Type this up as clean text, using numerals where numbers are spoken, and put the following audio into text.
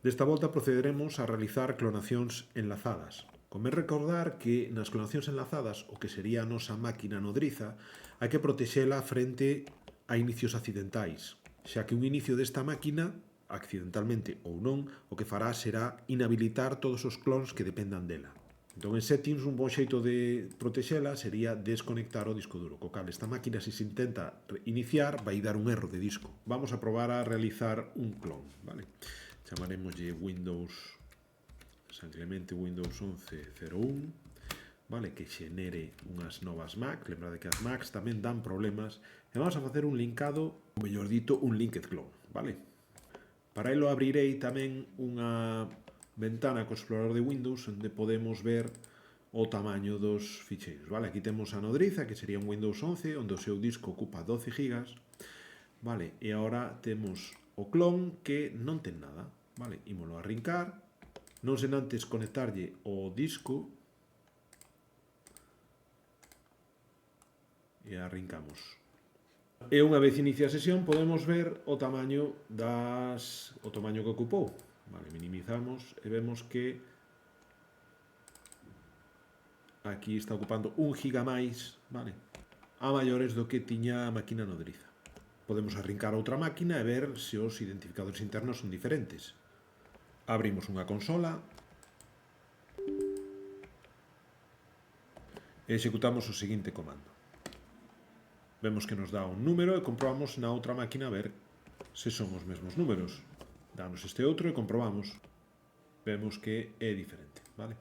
Desta volta procederemos a realizar clonacións enlazadas. Convén recordar que nas clonacións enlazadas, o que sería a nosa máquina nodriza, hai que protexela frente a inicios accidentais, xa que un inicio desta máquina, accidentalmente ou non, o que fará será inhabilitar todos os clons que dependan dela. Entón, en settings, un bon xeito de protexela sería desconectar o disco duro, co cal esta máquina, se se intenta iniciar, vai dar un erro de disco. Vamos a probar a realizar un clon, vale? Chamaremoslle Windows, San Clemente Windows 11.01, vale? Que xenere unhas novas Mac. Lembrade que as Macs tamén dan problemas. E vamos a facer un linkado, ou mellor dito, un linked clone, vale? Para elo abrirei tamén unha ventana co explorador de Windows onde podemos ver o tamaño dos ficheiros, vale? Aquí temos a nodriza, que sería un Windows 11, onde o seu disco ocupa 12 GB, vale? E agora temos o clon que non ten nada, vale? Ímolo a arrincar, non sen antes conectarlle o disco e arrincamos. E unha vez inicia a sesión podemos ver o tamaño que ocupou. Vale, minimizamos e vemos que aquí está ocupando 1 GB máis, vale? A maiores do que tiña a máquina nodriza. Podemos arrincar outra máquina e ver se os identificadores internos son diferentes. Abrimos unha consola e executamos o seguinte comando. Vemos que nos dá un número e comprobamos na outra máquina a ver se son os mesmos números. Danos este outro e comprobamos. Vemos que é diferente, vale?